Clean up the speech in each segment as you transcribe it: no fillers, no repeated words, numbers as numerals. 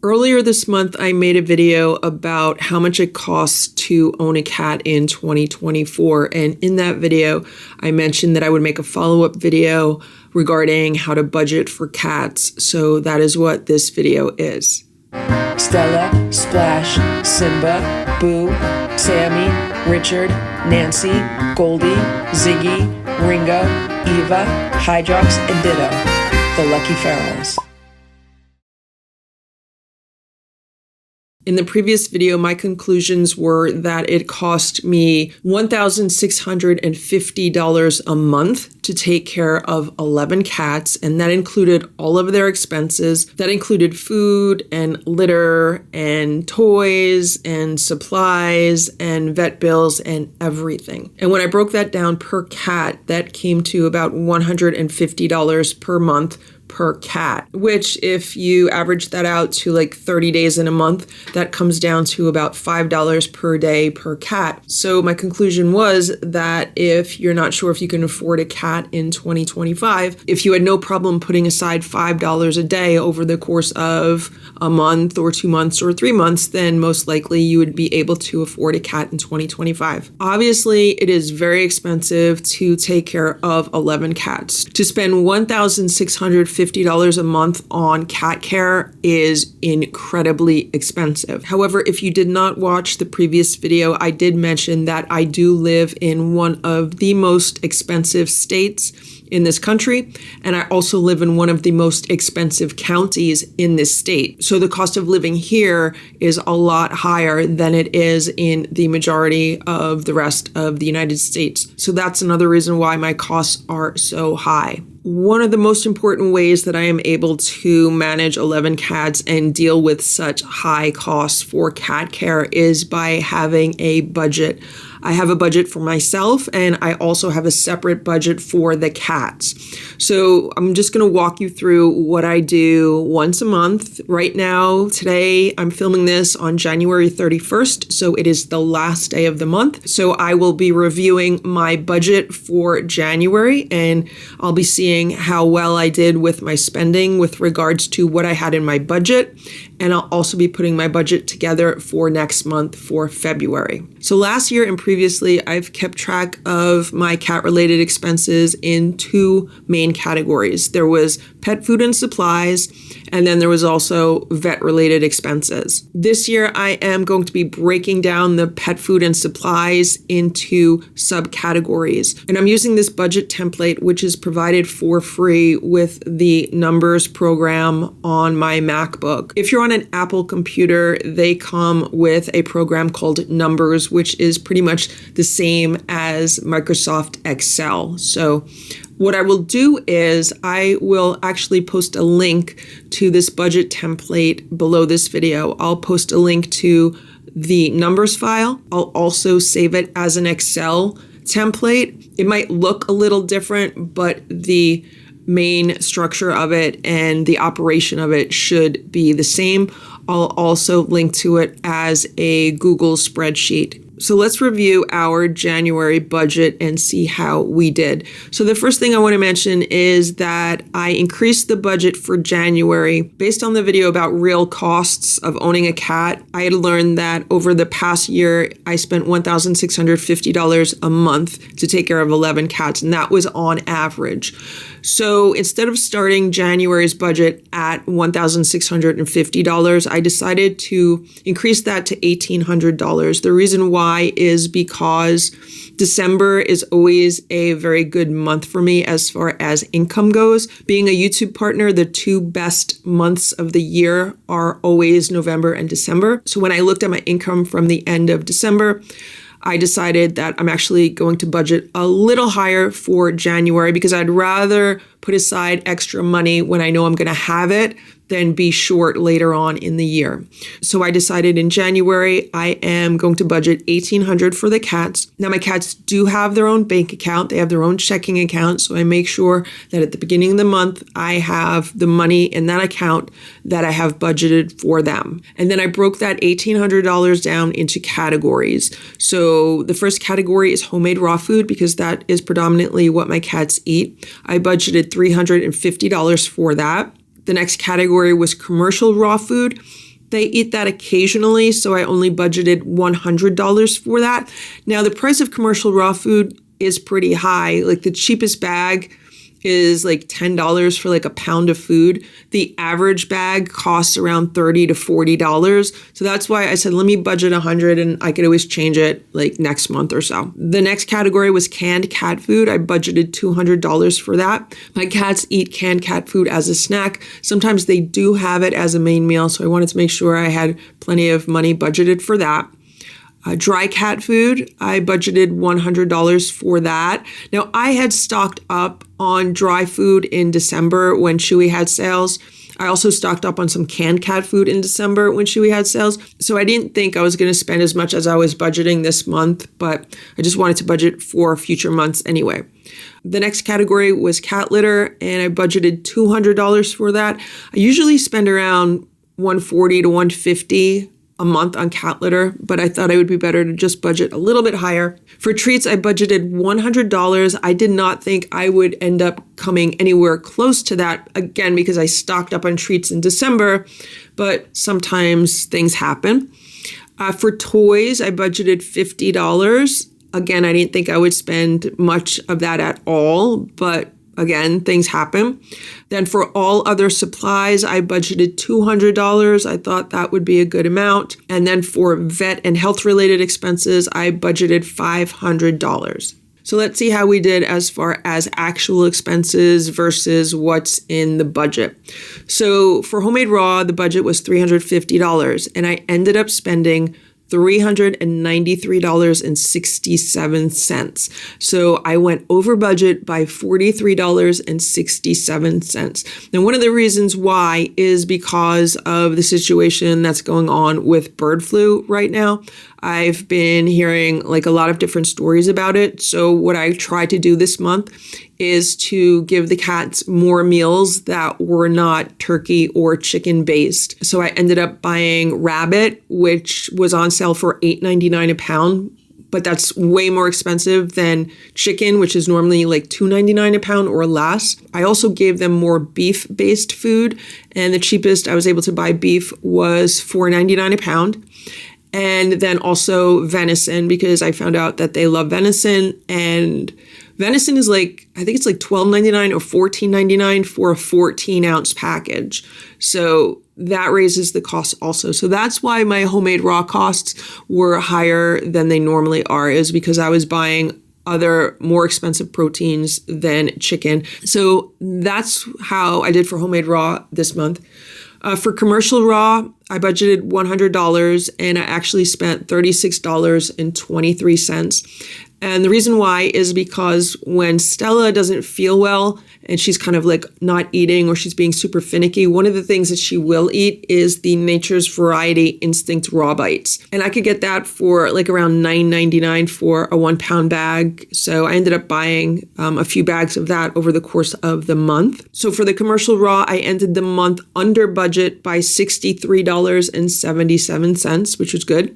Earlier this month, I made a video about how much it costs to own a cat in 2024. And in that video, I mentioned that I would make a follow-up video regarding how to budget for cats. So that is what this video is. Stella, Splash, Simba, Boo, Sammy, Richard, Nancy, Goldie, Ziggy, Ringo, Eva, Hydrox, and Ditto, the Lucky Ferals. In the previous video, my conclusions were that it cost me $1,650 a month to take care of 11 cats, and that included all of their expenses. That included food and litter and toys and supplies and vet bills and everything. And when I broke that down per cat, that came to about $150 per month per cat, which if you average that out to like 30 days in a month, that comes down to about $5 per day per cat. So my conclusion was that if you're not sure if you can afford a cat in 2025, if you had no problem putting aside $5 a day over the course of a month or 2 months or 3 months, then most likely you would be able to afford a cat in 2025. Obviously, it is very expensive to take care of 11 cats. To spend $1,650 a month on cat care is incredibly expensive. However, if you did not watch the previous video, I did mention that I do live in one of the most expensive states in this country, and I also live in one of the most expensive counties in this state. So the cost of living here is a lot higher than it is in the majority of the rest of the United States. So that's another reason why my costs are so high. One of the most important ways that I am able to manage 11 cats and deal with such high costs for cat care is by having a budget. I have a budget for myself, and I also have a separate budget for the cats. So I'm just going to walk you through what I do once a month. Right now, today, I'm filming this on January 31st, so it is the last day of the month. So I will be reviewing my budget for January, and I'll be seeing how well I did with my spending with regards to what I had in my budget. And I'll also be putting my budget together for next month for February. So last year and previously, I've kept track of my cat-related expenses in two main categories. There was pet food and supplies, and then there was also vet-related expenses. This year, I am going to be breaking down the pet food and supplies into subcategories. And I'm using this budget template, which is provided for free with the Numbers program on my MacBook. If you're on an Apple computer, they come with a program called Numbers, which is pretty much the same as Microsoft Excel. So what I will do is I will actually post a link to this budget template below this video. I'll post a link to the Numbers file. I'll also save it as an Excel template. It might look a little different, but the main structure of it and the operation of it should be the same. I'll also link to it as a Google spreadsheet. So let's review our January budget and see how we did. So the first thing I want to mention is that I increased the budget for January based on the video about real costs of owning a cat. I had learned that over the past year, I spent $1,650 a month to take care of 11 cats, and that was on average. So instead of starting January's budget at $1,650, I decided to increase that to $1,800. The reason why is because December is always a very good month for me as far as income goes. Being a YouTube partner, the two best months of the year are always November and December. So when I looked at my income from the end of December, I decided that I'm actually going to budget a little higher for January because I'd rather put aside extra money when I know I'm going to have it than be short later on in the year. So I decided in January, I am going to budget $1,800 for the cats. Now my cats do have their own bank account. They have their own checking account. So I make sure that at the beginning of the month, I have the money in that account that I have budgeted for them. And then I broke that $1,800 down into categories. So the first category is homemade raw food because that is predominantly what my cats eat. I budgeted $350 for that. The next category was commercial raw food. They eat that occasionally, so I only budgeted $100 for that. Now, the price of commercial raw food is pretty high. Like the cheapest bag is like $10 for like a pound of food. The average bag costs around $30 to $40. So that's why I said, let me budget $100 and I could always change it like next month or so. The next category was canned cat food. I budgeted $200 for that. My cats eat canned cat food as a snack. Sometimes they do have it as a main meal. So I wanted to make sure I had plenty of money budgeted for that. Dry cat food, I budgeted $100 for that. Now, I had stocked up on dry food in December when Chewy had sales. I also stocked up on some canned cat food in December when Chewy had sales. So I didn't think I was going to spend as much as I was budgeting this month, but I just wanted to budget for future months anyway. The next category was cat litter, and I budgeted $200 for that. I usually spend around $140 to $150 a month on cat litter, but I thought it would be better to just budget a little bit higher. For treats, I budgeted $100. I did not think I would end up coming anywhere close to that, again, because I stocked up on treats in December, but sometimes things happen. For toys, I budgeted $50. Again, I didn't think I would spend much of that at all, but again, things happen. Then for all other supplies, I budgeted $200. I thought that would be a good amount. And then for vet and health-related expenses, I budgeted $500. So let's see how we did as far as actual expenses versus what's in the budget. So for homemade raw, the budget was $350, and I ended up spending $393.67. So I went over budget by $43.67. Now, one of the reasons why is because of the situation that's going on with bird flu right now. I've been hearing like a lot of different stories about it. So what I tried to do this month is to give the cats more meals that were not turkey or chicken based. So I ended up buying rabbit, which was on sale for $8.99 a pound, but that's way more expensive than chicken, which is normally like $2.99 a pound or less. I also gave them more beef based food, and the cheapest I was able to buy beef was $4.99 a pound. And then also venison, because I found out that they love venison, and venison is like, I think it's like $12.99 or $14.99 for a 14-ounce package. So that raises the cost also. So that's why my homemade raw costs were higher than they normally are, is because I was buying other more expensive proteins than chicken. So that's how I did for homemade raw this month. For commercial raw, I budgeted $100 and I actually spent $36.23. And the reason why is because when Stella doesn't feel well and she's kind of like not eating or she's being super finicky, one of the things that she will eat is the Nature's Variety Instinct Raw Bites. And I could get that for like around $9.99 for a 1 pound bag. So I ended up buying a few bags of that over the course of the month. So for the commercial raw, I ended the month under budget by $63.77, which was good.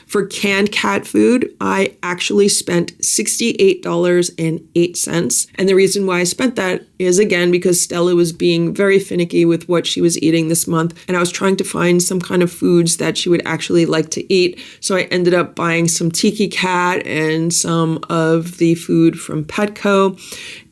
For canned cat food, I actually spent $68.08. And the reason why I spent that is, again, because Stella was being very finicky with what she was eating this month. And I was trying to find some kind of foods that she would actually like to eat. So I ended up buying some Tiki Cat and some of the food from Petco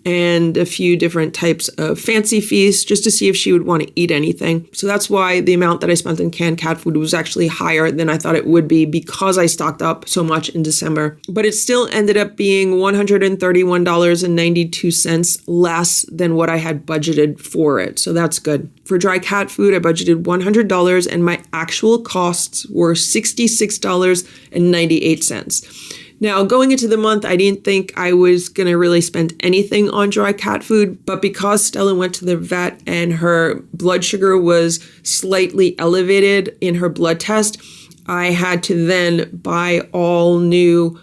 and a few different types of Fancy Feast just to see if she would want to eat anything. So that's why the amount that I spent on canned cat food was actually higher than I thought it would be, because I stocked up so much in December. But it still ended up being $131.92 less than what I had budgeted for it. So that's good. For dry cat food, I budgeted $100 and my actual costs were $66.98. Now, going into the month, I didn't think I was going to really spend anything on dry cat food, but because Stella went to the vet and her blood sugar was slightly elevated in her blood test, I had to then buy all new,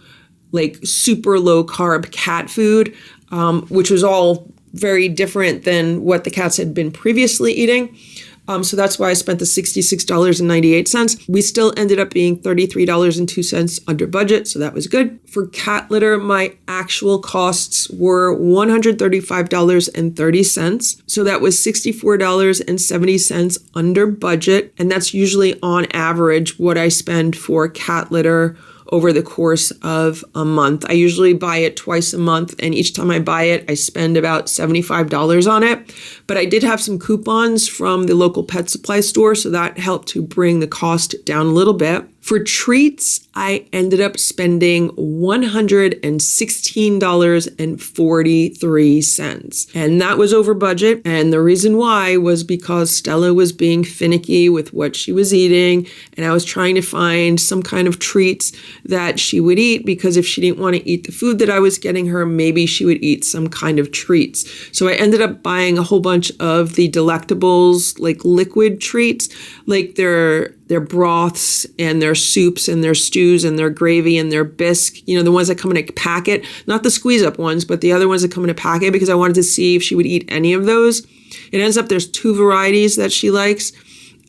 like super low carb cat food, which was all very different than what the cats had been previously eating. So that's why I spent the $66.98. We still ended up being $33.02 under budget, so that was good. For cat litter, my actual costs were $135.30. So that was $64.70 under budget. And that's usually on average what I spend for cat litter over the course of a month. I usually buy it twice a month, and each time I buy it, I spend about $75 on it. But I did have some coupons from the local pet supply store, so that helped to bring the cost down a little bit. For treats, I ended up spending $116.43. And that was over budget. And the reason why was because Stella was being finicky with what she was eating. And I was trying to find some kind of treats that she would eat, because if she didn't want to eat the food that I was getting her, maybe she would eat some kind of treats. So I ended up buying a whole bunch of the Delectables, like liquid treats, like their broths and their soups and their stews and their gravy and their bisque, the ones that come in a packet, not the squeeze up ones, but the other ones that come in a packet, because I wanted to see if she would eat any of those. It ends up there's 2 varieties that she likes,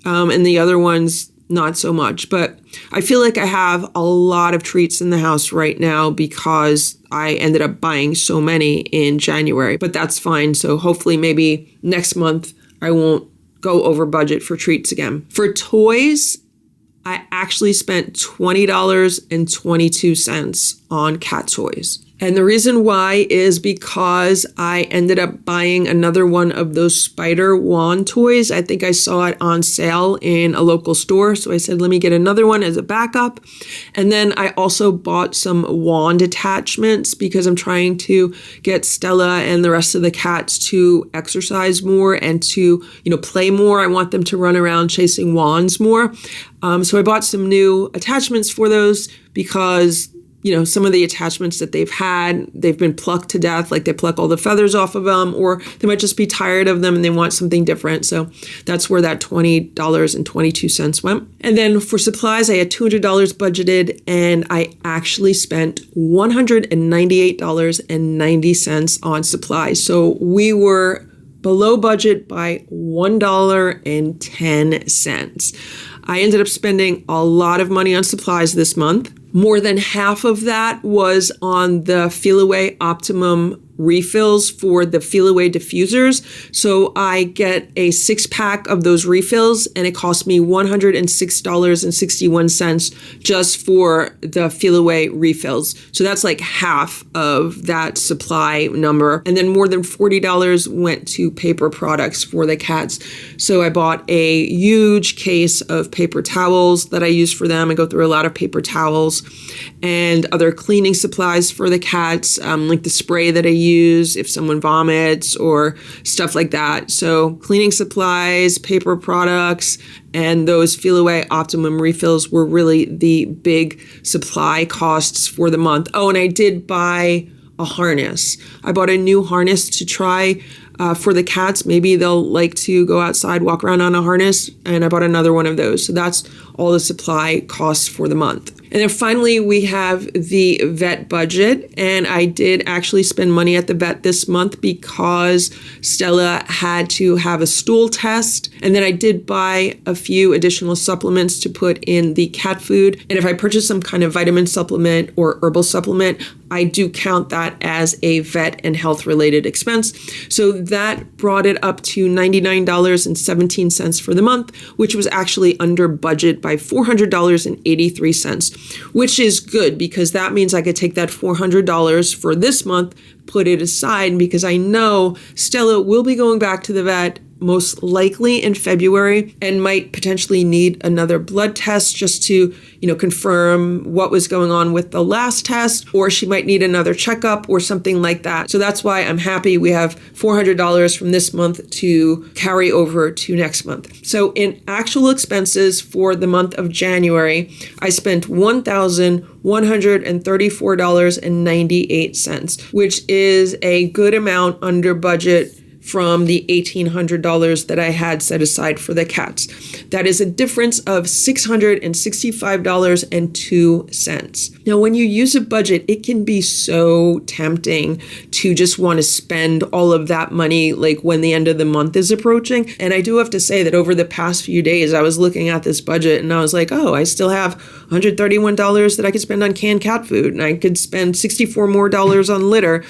and the other ones not so much. But I feel like I have a lot of treats in the house right now because I ended up buying so many in January, but that's fine. So hopefully maybe next month I won't go over budget for treats again. For toys, I actually spent $20.22 on cat toys. And the reason why is because I ended up buying another one of those spider wand toys. I think I saw it on sale in a local store. So I said, let me get another one as a backup. And then I also bought some wand attachments because I'm trying to get Stella and the rest of the cats to exercise more and to, play more. I want them to run around chasing wands more. So I bought some new attachments for those because some of the attachments that they've been plucked to death, like they pluck all the feathers off of them, or they might just be tired of them and they want something different. So that's where that $20.22 went. And then for supplies, I had $200 budgeted, and I actually spent $198.90 on supplies. So we were below budget by $1.10. I ended up spending a lot of money on supplies this month. More than half of that was on the Feel Away Optimum refills for the Feel Away diffusers. So I get a 6-pack of those refills, and it cost me $106.61 just for the Feel Away refills. So that's like half of that supply number. And then more than $40 went to paper products for the cats. So I bought a huge case of paper towels that I use for them. I go through a lot of paper towels, and other cleaning supplies for the cats, like the spray that I use if someone vomits or stuff like that. So cleaning supplies, paper products, and those Feel Away Optimum refills were really the big supply costs for the month. Oh, and I did buy a harness. I bought a new harness to try for the cats. Maybe they'll like to go outside, walk around on a harness, and I bought another one of those. So that's all the supply costs for the month. And then finally, we have the vet budget. And I did actually spend money at the vet this month because Stella had to have a stool test. And then I did buy a few additional supplements to put in the cat food. And if I purchase some kind of vitamin supplement or herbal supplement, I do count that as a vet and health related expense. So that brought it up to $99.17 for the month, which was actually under budget by $400.83, which is good because that means I could take that $400 for this month, put it aside, because I know Stella will be going back to the vet most likely in February and might potentially need another blood test just to, confirm what was going on with the last test, or she might need another checkup or something like that. So that's why I'm happy we have $400 from this month to carry over to next month. So in actual expenses for the month of January, I spent $1,134.98, which is a good amount under budget from the $1,800 that I had set aside for the cats. That is a difference of $665.02. Now, when you use a budget, it can be so tempting to just want to spend all of that money like when the end of the month is approaching. And I do have to say that over the past few days, I was looking at this budget and I was like, oh, I still have $131 that I could spend on canned cat food, and I could spend $64 more on litter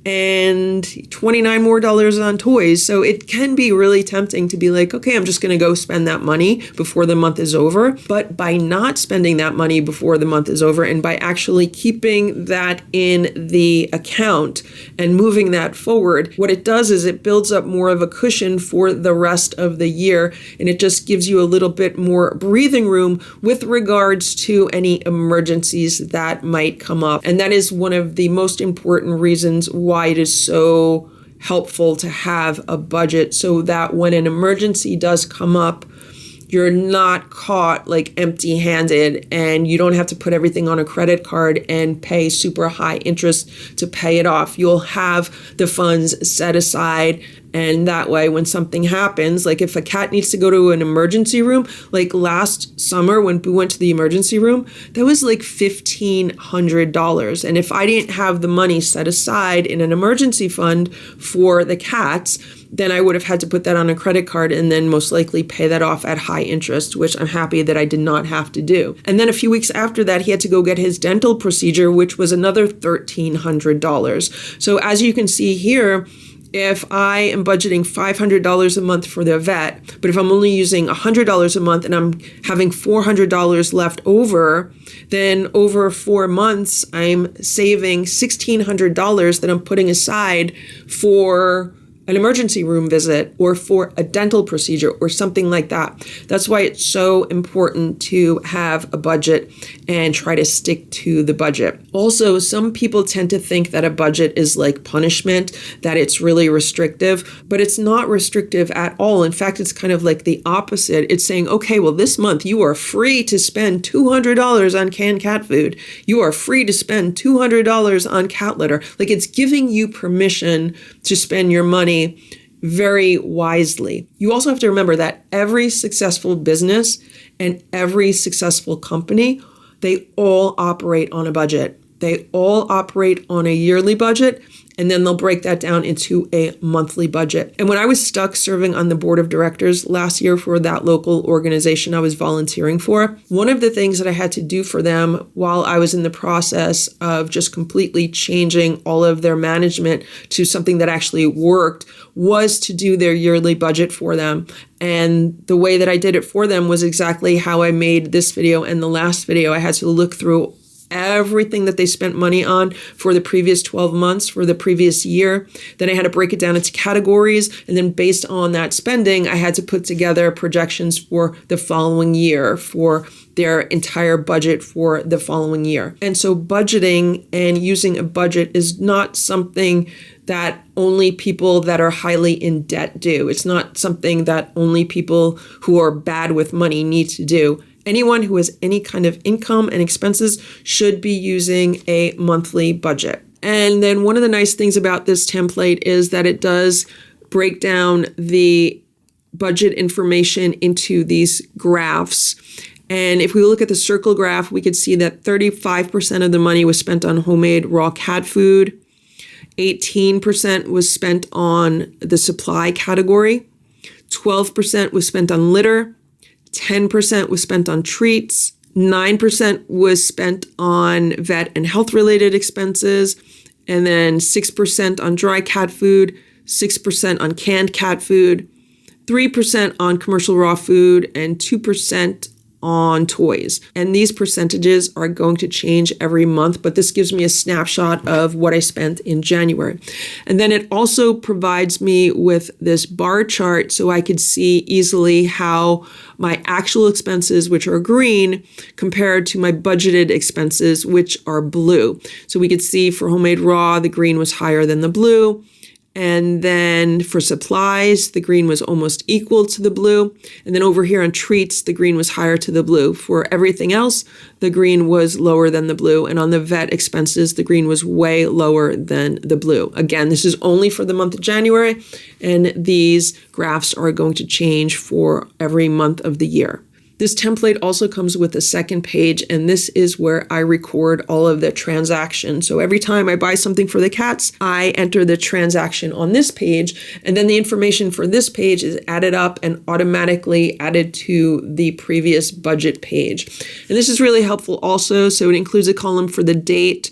and $29 more on toys. So it can be really tempting to be like, okay, I'm just going to go spend that money before the month is over. But by not spending that money before the month is over and by actually keeping that in the account and moving that forward, what it does is it builds up more of a cushion for the rest of the year. And it just gives you a little bit more breathing room with regards to any emergencies that might come up. And that is one of the most important reasons why it is so helpful to have a budget, so that when an emergency does come up, you're not caught like empty-handed and you don't have to put everything on a credit card and pay super high interest to pay it off. You'll have the funds set aside, and that way when something happens, like if a cat needs to go to an emergency room, like last summer when Boo went to the emergency room, that was like $1,500. And if I didn't have the money set aside in an emergency fund for the cats, then I would have had to put that on a credit card and then most likely pay that off at high interest, which I'm happy that I did not have to do. And then a few weeks after that, he had to go get his dental procedure, which was another $1,300. So as you can see here, if I am budgeting $500 a month for the vet, but if I'm only using $100 a month and I'm having $400 left over, then over 4 months, I'm saving $1,600 that I'm putting aside for an emergency room visit or for a dental procedure or something like that. That's why it's so important to have a budget and try to stick to the budget. Also, some people tend to think that a budget is like punishment, that it's really restrictive, but it's not restrictive at all. In fact, it's kind of like the opposite. It's saying, okay, well, this month you are free to spend $200 on canned cat food. You are free to spend $200 on cat litter. Like, it's giving you permission to spend your money very wisely. You also have to remember that every successful business and every successful company, they all operate on a budget. They all operate on a yearly budget, and then they'll break that down into a monthly budget. And when I was stuck serving on the board of directors last year for that local organization I was volunteering for, one of the things that I had to do for them while I was in the process of just completely changing all of their management to something that actually worked was to do their yearly budget for them. And the way that I did it for them was exactly how I made this video and the last video. I had to look through everything that they spent money on for the previous 12 months, for the previous year. Then I had to break it down into categories. And then based on that spending, I had to put together projections for the following year, for their entire budget for the following year. And so budgeting and using a budget is not something that only people that are highly in debt do. It's not something that only people who are bad with money need to do. Anyone who has any kind of income and expenses should be using a monthly budget. And then one of the nice things about this template is that it does break down the budget information into these graphs. And if we look at the circle graph, we could see that 35% of the money was spent on homemade raw cat food. 18% was spent on the supply category. 12% was spent on litter. 10% was spent on treats, 9% was spent on vet and health-related expenses, and then 6% on dry cat food, 6% on canned cat food, 3% on commercial raw food, and 2% on toys. And these percentages are going to change every month, but this gives me a snapshot of what I spent in January. And then it also provides me with this bar chart so I could see easily how my actual expenses, which are green, compared to my budgeted expenses, which are blue. So we could see for homemade raw, the green was higher than the blue. And then for supplies, the green was almost equal to the blue. And then over here on treats, the green was higher to the blue. For everything else, the green was lower than the blue. And on the vet expenses, the green was way lower than the blue. Again, this is only for the month of January, and these graphs are going to change for every month of the year. This template also comes with a second page, and this is where I record all of the transactions. So every time I buy something for the cats, I enter the transaction on this page, and then the information for this page is added up and automatically added to the previous budget page. And this is really helpful also. So it includes a column for the date.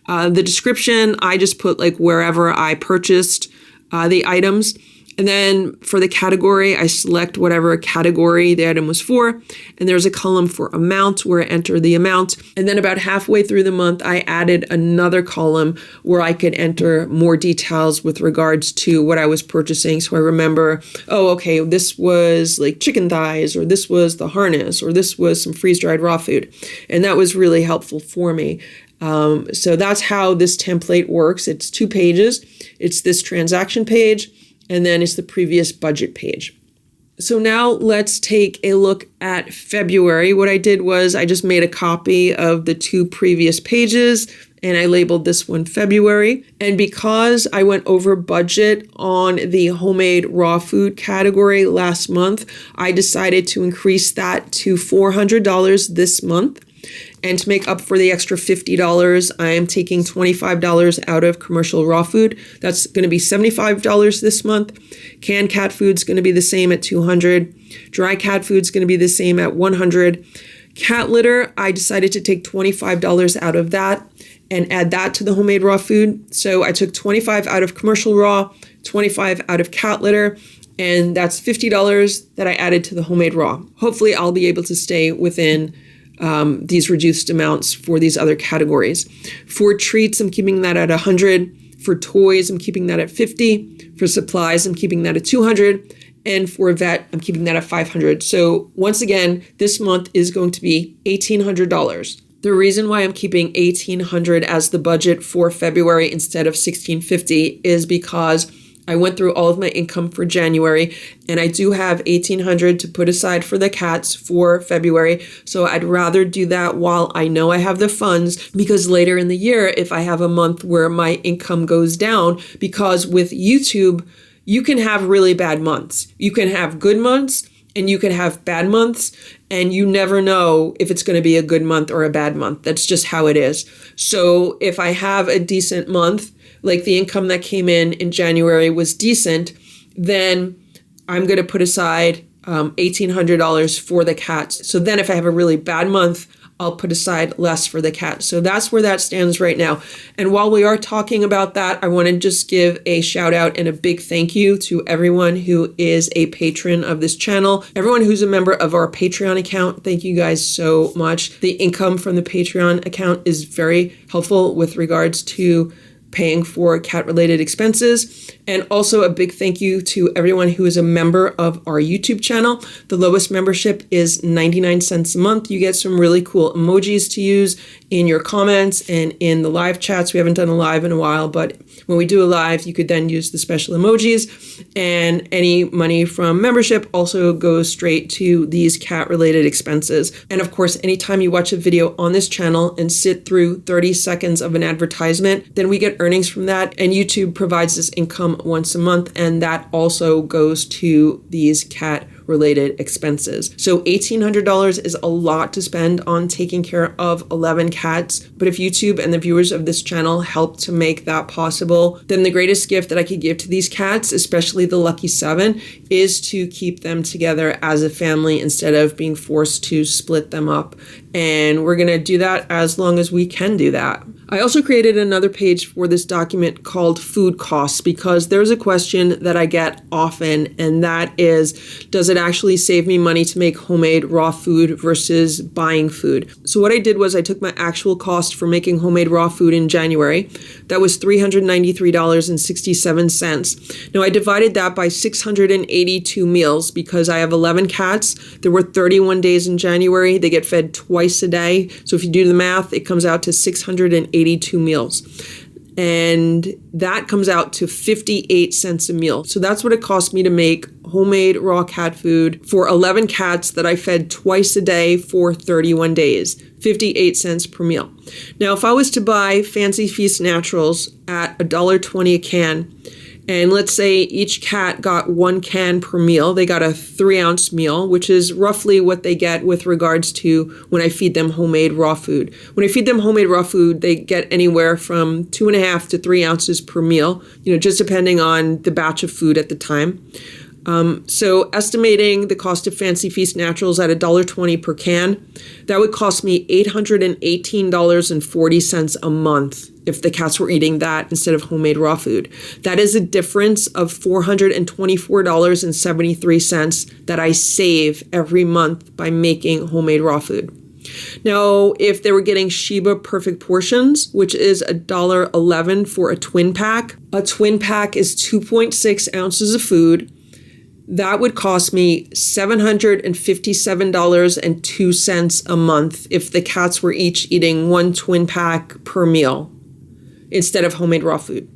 The description, I just put like wherever I purchased the items. And then for the category, I select whatever category the item was for. And there's a column for amount where I enter the amount. And then about halfway through the month, I added another column where I could enter more details with regards to what I was purchasing. So I remember, oh, okay, this was like chicken thighs, or this was the harness, or this was some freeze-dried raw food. And that was really helpful for me. So that's how this template works. It's 2 pages. It's this transaction page, and then it's the previous budget page. So now let's take a look at February. What I did was I just made a copy of the 2 previous pages, and I labeled this one February. And because I went over budget on the homemade raw food category last month, I decided to increase that to $400 this month. And to make up for the extra $50, I am taking $25 out of commercial raw food. That's going to be $75 this month. Canned cat food's going to be the same at $200. Dry cat food's going to be the same at $100. Cat litter, I decided to take $25 out of that and add that to the homemade raw food. So I took $25 out of commercial raw, $25 out of cat litter, and that's $50 that I added to the homemade raw. Hopefully I'll be able to stay within these reduced amounts for these other categories. For treats, I'm keeping that at $100. For toys, I'm keeping that at $50. For supplies, I'm keeping that at $200. And for vet, I'm keeping that at $500. So once again, this month is going to be $1,800. The reason why I'm keeping $1,800 as the budget for February instead of $1,650 is because I went through all of my income for January, and I do have $1,800 to put aside for the cats for February. So I'd rather do that while I know I have the funds, because later in the year, if I have a month where my income goes down, because with YouTube, you can have really bad months. You can have good months and you can have bad months, and you never know if it's going to be a good month or a bad month. That's just how it is. So if I have a decent month, like the income that came in January was decent, then I'm going to put aside $1,800 for the cats. So then if I have a really bad month, I'll put aside less for the cat. So that's where that stands right now. And while we are talking about that, I want to just give a shout out and a big thank you to everyone who is a patron of this channel. Everyone who's a member of our Patreon account, thank you guys so much. The income from the Patreon account is very helpful with regards to paying for cat-related expenses. And also a big thank you to everyone who is a member of our YouTube channel. The lowest membership is 99 cents a month. You get some really cool emojis to use in your comments and in the live chats. We haven't done a live in a while, but when we do a live, you could then use the special emojis. And any money from membership also goes straight to these cat-related expenses. And of course, anytime you watch a video on this channel and sit through 30 seconds of an advertisement, then we get earnings from that, and YouTube provides this income once a month, and that also goes to these cat-related expenses. So $1,800 is a lot to spend on taking care of 11 cats, but if YouTube and the viewers of this channel help to make that possible, then the greatest gift that I could give to these cats, especially the lucky 7, is to keep them together as a family instead of being forced to split them up. And we're going to do that as long as we can do that. I also created another page for this document called food costs, because there's a question that I get often, and that is, does it actually save me money to make homemade raw food versus buying food? So what I did was I took my actual cost for making homemade raw food in January. That was $393.67. Now I divided that by 682 meals because I have 11 cats. There were 31 days in January. They get fed twice a day. So if you do the math, it comes out to 682 meals. And that comes out to 58 cents a meal. So that's what it cost me to make homemade raw cat food for 11 cats that I fed twice a day for 31 days. 58 cents per meal. Now, if I was to buy Fancy Feast Naturals at $1.20 a can, and let's say each cat got 1 can per meal, they got a 3-ounce meal, which is roughly what they get with regards to when I feed them homemade raw food. When I feed them homemade raw food, they get anywhere from 2.5 to 3 ounces per meal, just depending on the batch of food at the time. So estimating the cost of Fancy Feast Naturals at $1.20 per can, that would cost me $818.40 a month if the cats were eating that instead of homemade raw food. That is a difference of $424.73 that I save every month by making homemade raw food. Now, if they were getting Sheba Perfect Portions, which is $1.11 for a twin pack is 2.6 ounces of food. That would cost me $757.02 a month if the cats were each eating 1 twin pack per meal instead of homemade raw food.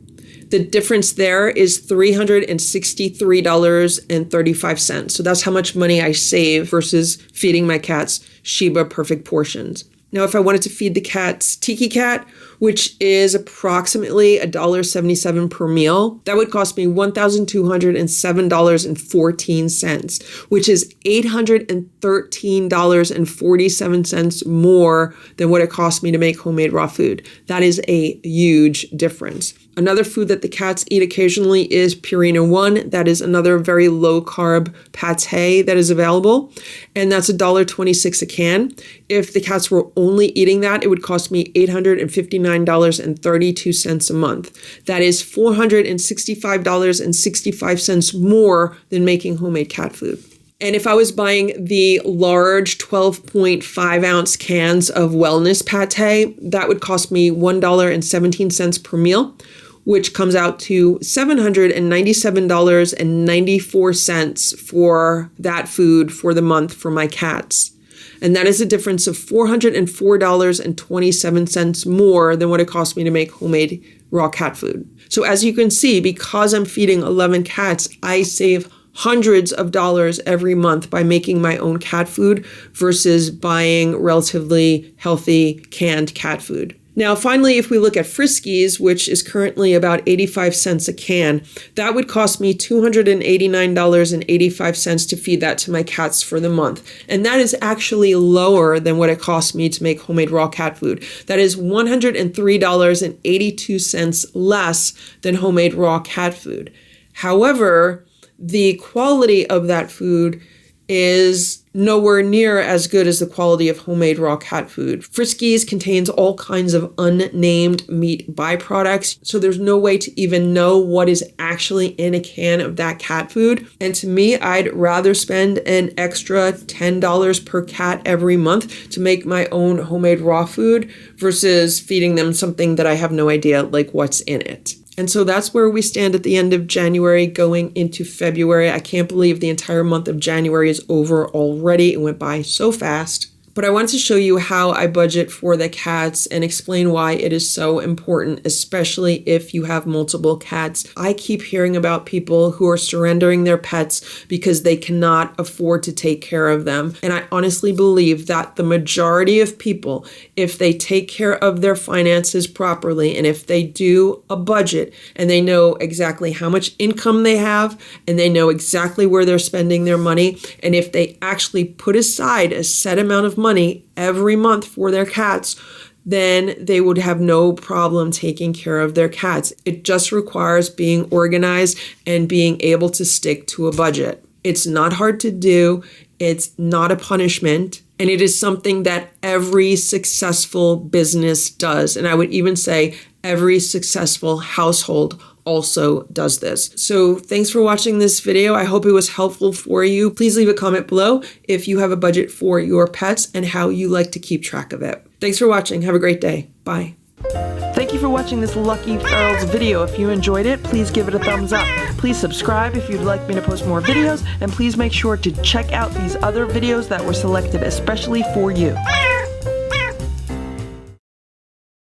The difference there is $363.35. So that's how much money I save versus feeding my cats Sheba Perfect Portions. Now, if I wanted to feed the cats Tiki Cat, which is approximately $1.77 per meal, that would cost me $1,207.14, which is $813.47 more than what it cost me to make homemade raw food. That is a huge difference. Another food that the cats eat occasionally is Purina One. That is another very low carb pate that is available, and that's $1.26 a can. If the cats were only eating that, it would cost me $859.32 a month. That is $465.65 more than making homemade cat food. And if I was buying the large 12.5 ounce cans of wellness pate, that would cost me $1.17 per meal, which comes out to $797.94 for that food for the month for my cats. And that is a difference of $404.27 more than what it cost me to make homemade raw cat food. So as you can see, because I'm feeding 11 cats, I save hundreds of dollars every month by making my own cat food versus buying relatively healthy canned cat food. Now, finally, if we look at Friskies, which is currently about 85 cents a can, that would cost me $289.85 to feed that to my cats for the month. And that is actually lower than what it cost me to make homemade raw cat food. That is $103.82 less than homemade raw cat food. However, the quality of that food is nowhere near as good as the quality of homemade raw cat food. Friskies contains all kinds of unnamed meat byproducts, so there's no way to even know what is actually in a can of that cat food. And to me, I'd rather spend an extra $10 per cat every month to make my own homemade raw food versus feeding them something that I have no idea like what's in it. And so that's where we stand at the end of January going into February. I can't believe the entire month of January is over already. It went by so fast. But I wanted to show you how I budget for the cats and explain why it is so important, especially if you have multiple cats. I keep hearing about people who are surrendering their pets because they cannot afford to take care of them. And I honestly believe that the majority of people, if they take care of their finances properly, and if they do a budget and they know exactly how much income they have and they know exactly where they're spending their money, and if they actually put aside a set amount of money every month for their cats, then they would have no problem taking care of their cats. It just requires being organized and being able to stick to a budget. It's not hard to do. It's not a punishment. And it is something that every successful business does. And I would even say every successful household also does this. So thanks for watching this video. I hope it was helpful for you. Please leave a comment below if you have a budget for your pets and how you like to keep track of it. Thanks for watching. Have a great day. Bye. Thank you for watching this Lucky Ferals video. If you enjoyed it, please give it a thumbs up. Please subscribe if you'd like me to post more videos, and please make sure to check out these other videos that were selected especially for you.